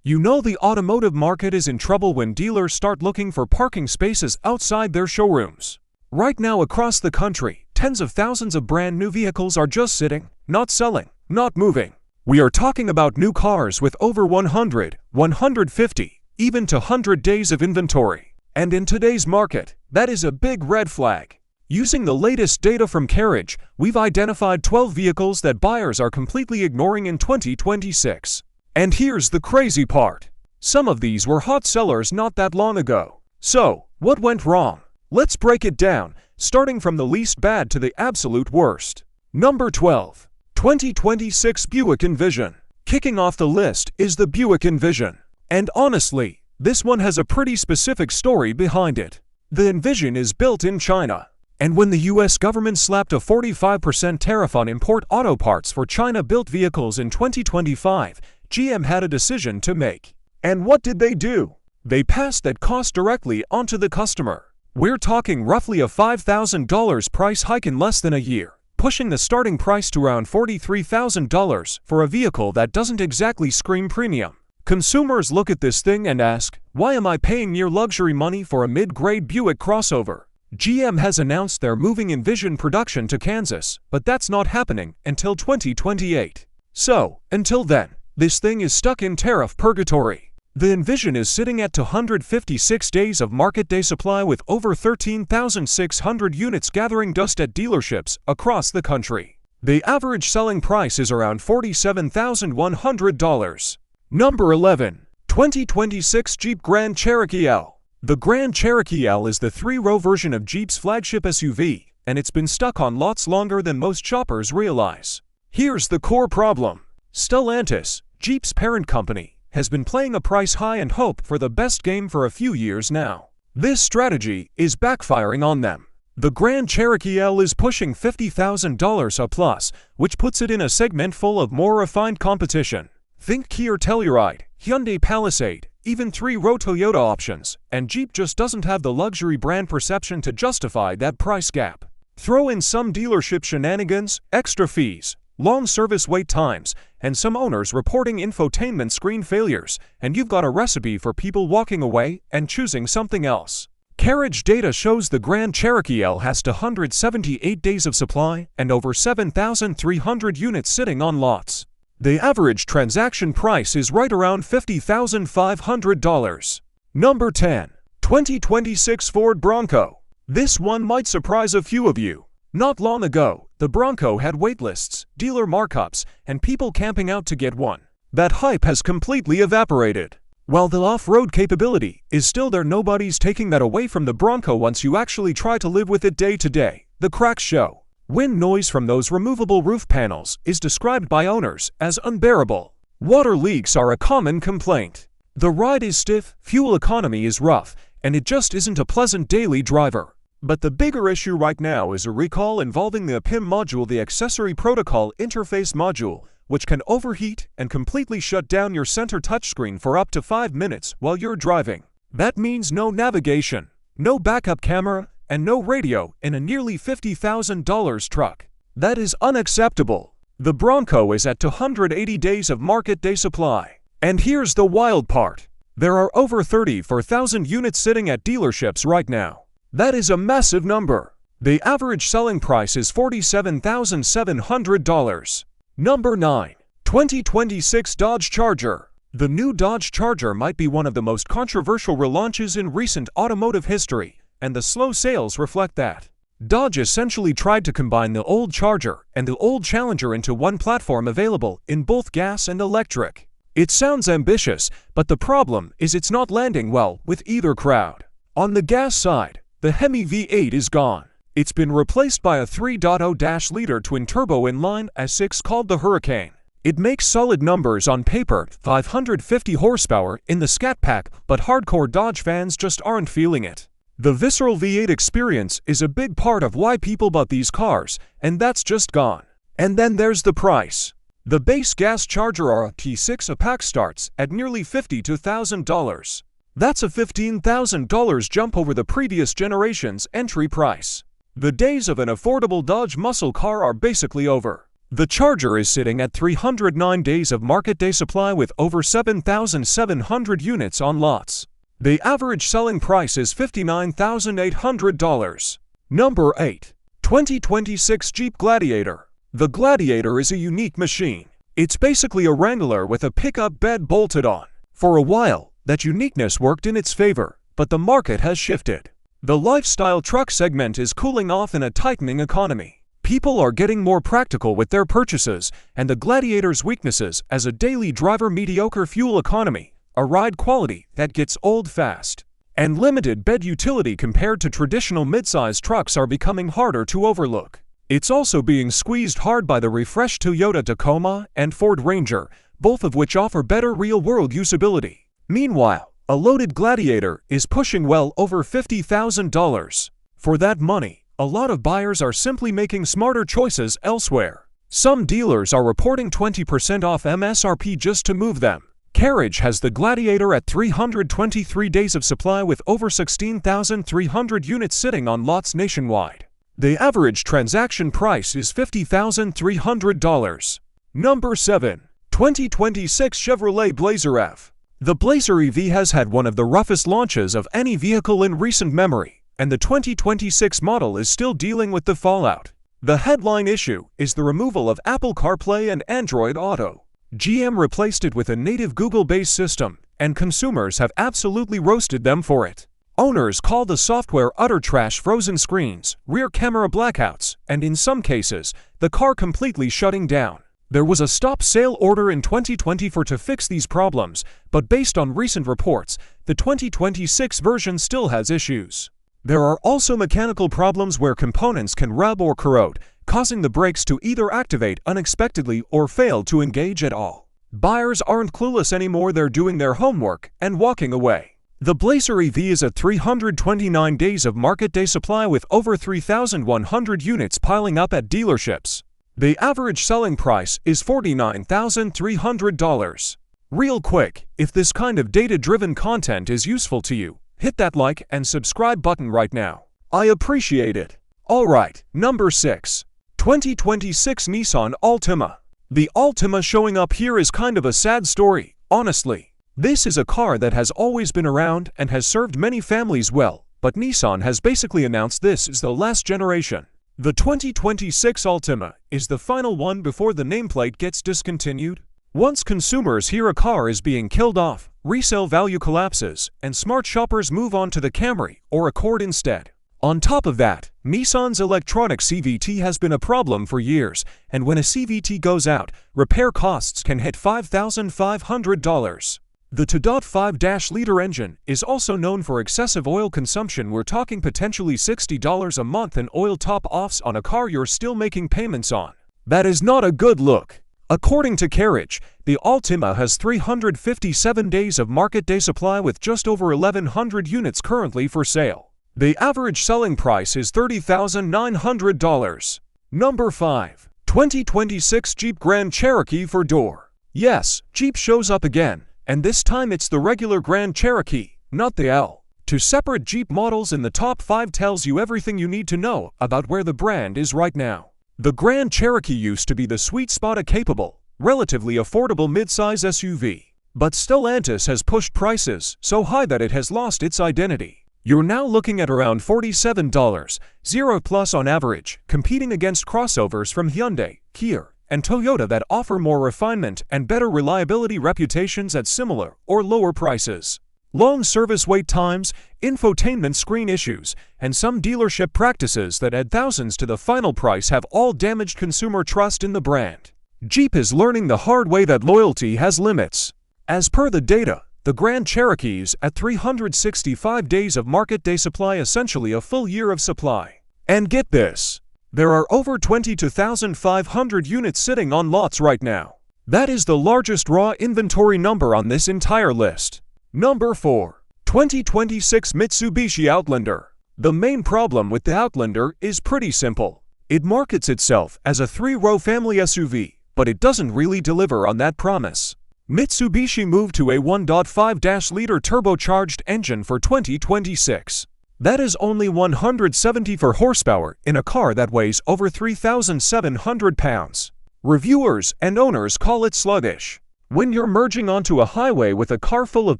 You know the automotive market is in trouble when dealers start looking for parking spaces outside their showrooms. Right now across the country, tens of thousands of brand new vehicles are just sitting, not selling, not moving. We are talking about new cars with over 100, 150, even to 100 days of inventory. And in today's market, that is a big red flag. Using the latest data from Carriage, we've identified 12 vehicles that buyers are completely ignoring in 2026. And here's the crazy part. Some of these were hot sellers not that long ago. So, what went wrong? Let's break it down, starting from the least bad to the absolute worst. Number 12. 2026 Buick Envision. Kicking off the list is the Buick Envision. And honestly, this one has a pretty specific story behind it. The Envision is built in China. And when the US government slapped a 45% tariff on import auto parts for China-built vehicles in 2025, GM had a decision to make. And what did they do? They passed that cost directly onto the customer. We're talking roughly a $5,000 price hike in less than a year, pushing the starting price to around $43,000 for a vehicle that doesn't exactly scream premium. Consumers look at this thing and ask, why am I paying near luxury money for a mid-grade Buick crossover? GM has announced they're moving Envision production to Kansas, but that's not happening until 2028. So, until then, this thing is stuck in tariff purgatory. The Envision is sitting at 256 days of market day supply with over 13,600 units gathering dust at dealerships across the country. The average selling price is around $47,100. Number 11. 2026 Jeep Grand Cherokee L. The Grand Cherokee L is the three-row version of Jeep's flagship SUV, and it's been stuck on lots longer than most shoppers realize. Here's the core problem. Stellantis, Jeep's parent company, has been playing a price high and hope for the best game for a few years now. This strategy is backfiring on them. The Grand Cherokee L is pushing $50,000 a plus, which puts it in a segment full of more refined competition. Think Kia Telluride, Hyundai Palisade, even three-row Toyota options, and Jeep just doesn't have the luxury brand perception to justify that price gap. Throw in some dealership shenanigans, extra fees, long service wait times, and some owners reporting infotainment screen failures, and you've got a recipe for people walking away and choosing something else. Carriage data shows the Grand Cherokee L has 278 days of supply and over 7,300 units sitting on lots. The average transaction price is right around $50,500. Number 10. 2026 Ford Bronco. This one might surprise a few of you. Not long ago, the Bronco had waitlists, dealer markups, and people camping out to get one. That hype has completely evaporated. While the off-road capability is still there, nobody's taking that away from the Bronco once you actually try to live with it day to day. The cracks show. Wind noise from those removable roof panels is described by owners as unbearable. Water leaks are a common complaint. The ride is stiff, fuel economy is rough, and it just isn't a pleasant daily driver. But the bigger issue right now is a recall involving the APIM module, the Accessory Protocol Interface Module, which can overheat and completely shut down your center touchscreen for up to 5 minutes while you're driving. That means no navigation, no backup camera, and no radio in a nearly $50,000 truck. That is unacceptable. The Bronco is at 280 days of market day supply. And here's the wild part. There are over 34,000 units sitting at dealerships right now. That is a massive number. The average selling price is $47,700. Number 9. 2026 Dodge Charger. The new Dodge Charger might be one of the most controversial relaunches in recent automotive history, and the slow sales reflect that. Dodge essentially tried to combine the old Charger and the old Challenger into one platform available in both gas and electric. It sounds ambitious, but the problem is it's not landing well with either crowd. On the gas side, the Hemi V8 is gone. It's been replaced by a 3.0-liter twin-turbo inline S6 called the Hurricane. It makes solid numbers on paper, 550 horsepower in the Scat Pack, but hardcore Dodge fans just aren't feeling it. The visceral V8 experience is a big part of why people bought these cars, and that's just gone. And then there's the price. The base gas Charger RT6 a pack starts at nearly $52,000. That's a $15,000 jump over the previous generation's entry price. The days of an affordable Dodge muscle car are basically over. The Charger is sitting at 309 days of market day supply with over 7,700 units on lots. The average selling price is $59,800. Number 8. 2026 Jeep Gladiator. The Gladiator is a unique machine. It's basically a Wrangler with a pickup bed bolted on. For a while, that uniqueness worked in its favor, but the market has shifted. The lifestyle truck segment is cooling off in a tightening economy. People are getting more practical with their purchases, and the Gladiator's weaknesses as a daily driver, mediocre fuel economy, a ride quality that gets old fast, and limited bed utility compared to traditional midsize trucks are becoming harder to overlook. It's also being squeezed hard by the refreshed Toyota Tacoma and Ford Ranger, both of which offer better real-world usability. Meanwhile, a loaded Gladiator is pushing well over $50,000. For that money, a lot of buyers are simply making smarter choices elsewhere. Some dealers are reporting 20% off MSRP just to move them. Carriage has the Gladiator at 323 days of supply with over 16,300 units sitting on lots nationwide. The average transaction price is $50,300. Number 7. 2026 Chevrolet Blazer F. The Blazer EV has had one of the roughest launches of any vehicle in recent memory, and the 2026 model is still dealing with the fallout. The headline issue is the removal of Apple CarPlay and Android Auto. GM replaced it with a native Google-based system, and consumers have absolutely roasted them for it. Owners call the software utter trash, frozen screens, rear camera blackouts, and in some cases, the car completely shutting down. There was a stop sale order in 2020 to fix these problems, but based on recent reports, the 2026 version still has issues. There are also mechanical problems where components can rub or corrode, causing the brakes to either activate unexpectedly or fail to engage at all. Buyers aren't clueless anymore, they're doing their homework and walking away. The Blazer EV is at 329 days of market day supply with over 3,100 units piling up at dealerships. The average selling price is $49,300. Real quick, if this kind of data-driven content is useful to you, hit that like and subscribe button right now. I appreciate it. Alright, number 6. 2026 Nissan Altima. The Altima showing up here is kind of a sad story, honestly. This is a car that has always been around and has served many families well, but Nissan has basically announced this is the last generation. The 2026 Altima is the final one before the nameplate gets discontinued. Once consumers hear a car is being killed off, resale value collapses, and smart shoppers move on to the Camry or Accord instead. On top of that, Nissan's electronic CVT has been a problem for years, and when a CVT goes out, repair costs can hit $5,500. The 2.5-liter engine is also known for excessive oil consumption. We're talking potentially $60 a month in oil top-offs on a car you're still making payments on. That is not a good look. According to Carriage, the Altima has 357 days of market day supply with just over 1,100 units currently for sale. The average selling price is $30,900. Number 5. 2026 Jeep Grand Cherokee 4-door. Yes, Jeep shows up again, and this time it's the regular Grand Cherokee, not the L. 2 separate Jeep models in the top 5 tells you everything you need to know about where the brand is right now. The Grand Cherokee used to be the sweet spot, a capable, relatively affordable midsize SUV. But Stellantis has pushed prices so high that it has lost its identity. You're now looking at around $47, 0+ on average, competing against crossovers from Hyundai, Kia, and Toyota that offer more refinement and better reliability reputations at similar or lower prices. Long service wait times, infotainment screen issues, and some dealership practices that add thousands to the final price have all damaged consumer trust in the brand. Jeep is learning the hard way that loyalty has limits. As per the data, the Grand Cherokee's at 365 days of market day supply, essentially a full year of supply. And get this, there are over 22,500 units sitting on lots right now. That is the largest raw inventory number on this entire list. Number 4. 2026 Mitsubishi Outlander. The main problem with the Outlander is pretty simple. It markets itself as a 3-row family SUV, but it doesn't really deliver on that promise. Mitsubishi moved to a 1.5-liter turbocharged engine for 2026. That is only 174 horsepower in a car that weighs over 3,700 pounds. Reviewers and owners call it sluggish. When you're merging onto a highway with a car full of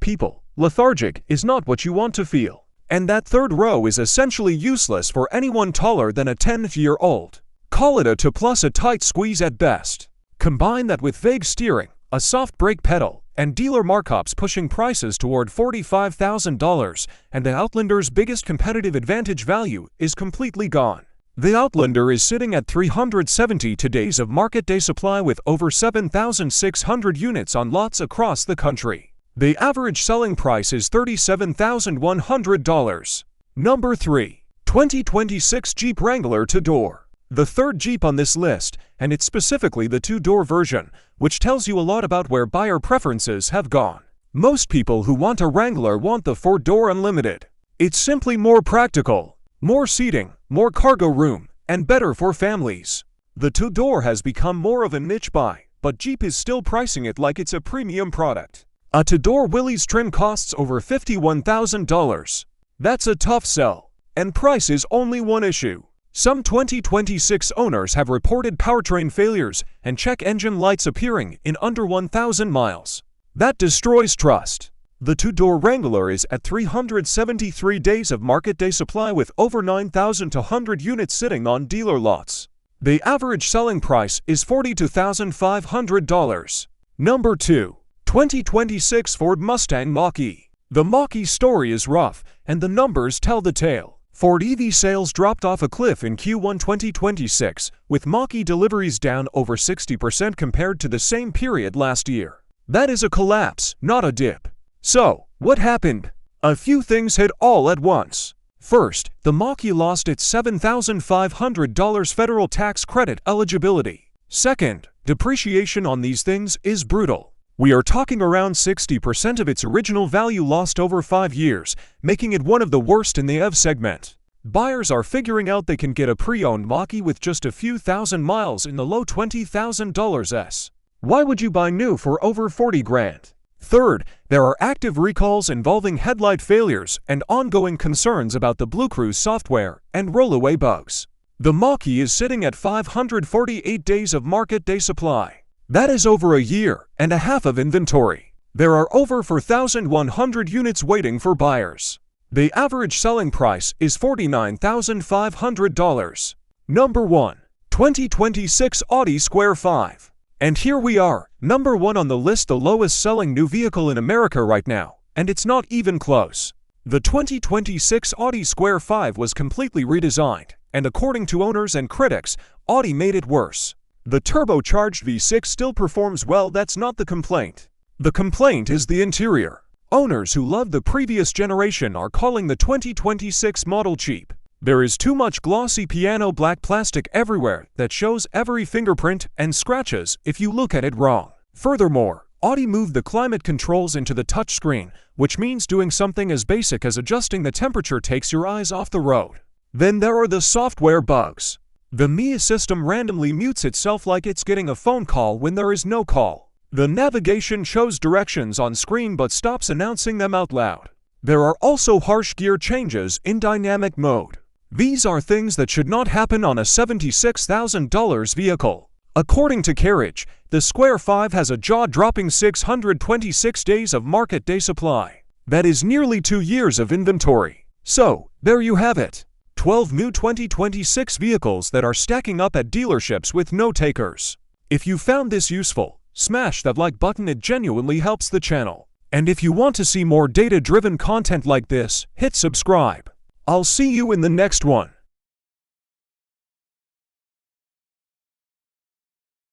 people, lethargic is not what you want to feel. And that third row is essentially useless for anyone taller than a 10-year-old. Call it a 2 plus a tight squeeze at best. Combine that with vague steering, a soft brake pedal, and dealer markups pushing prices toward $45,000, and the Outlander's biggest competitive advantage value is completely gone. The Outlander is sitting at 372 days of market day supply with over 7,600 units on lots across the country. The average selling price is $37,100. Number 3. 2026 Jeep Wrangler 2-door. The third Jeep on this list, and it's specifically the 2-door version, which tells you a lot about where buyer preferences have gone. Most people who want a Wrangler want the 4-door Unlimited. It's simply more practical, more seating, more cargo room, and better for families. The 2-door has become more of a niche buy, but Jeep is still pricing it like it's a premium product. A 2-door Willys trim costs over $51,000. That's a tough sell, and price is only one issue. Some 2026 owners have reported powertrain failures and check engine lights appearing in under 1,000 miles. That destroys trust. The 2-door Wrangler is at 373 days of market day supply with over 9,200 units sitting on dealer lots. The average selling price is $42,500. Number 2. 2026 Ford Mustang Mach-E. The Mach-E story is rough, and the numbers tell the tale. Ford EV sales dropped off a cliff in Q1 2026, with Mach-E deliveries down over 60% compared to the same period last year. That is a collapse, not a dip. So, what happened? A few things hit all at once. First, the Mach-E lost its $7,500 federal tax credit eligibility. Second, depreciation on these things is brutal. We are talking around 60% of its original value lost over 5 years, making it one of the worst in the EV segment. Buyers are figuring out they can get a pre-owned Mach-E with just a few thousand miles in the low $20,000s. Why would you buy new for over 40 grand? Third, there are active recalls involving headlight failures and ongoing concerns about the BlueCruise software and rollaway bugs. The Mach-E is sitting at 548 days of market day supply. That is over a year and a half of inventory. There are over 4,100 units waiting for buyers. The average selling price is $49,500. Number 1. 2026 Audi SQ5. And here we are, number 1 on the list, the lowest selling new vehicle in America right now, and it's not even close. The 2026 Audi SQ5 was completely redesigned, and according to owners and critics, Audi made it worse. The turbocharged V6 still performs well, that's not the complaint. The complaint is the interior. Owners who love the previous generation are calling the 2026 model cheap. There is too much glossy piano black plastic everywhere that shows every fingerprint and scratches if you look at it wrong. Furthermore, Audi moved the climate controls into the touchscreen, which means doing something as basic as adjusting the temperature takes your eyes off the road. Then there are the software bugs. The MIA system randomly mutes itself like it's getting a phone call when there is no call. The navigation shows directions on screen but stops announcing them out loud. There are also harsh gear changes in dynamic mode. These are things that should not happen on a $76,000 vehicle. According to Carriage, the SQ5 has a jaw-dropping 626 days of market day supply. That is nearly 2 years of inventory. So, there you have it. 12 new 2026 vehicles that are stacking up at dealerships with no takers. If you found this useful, smash that like button, it genuinely helps the channel. And if you want to see more data-driven content like this, hit subscribe. I'll see you in the next one.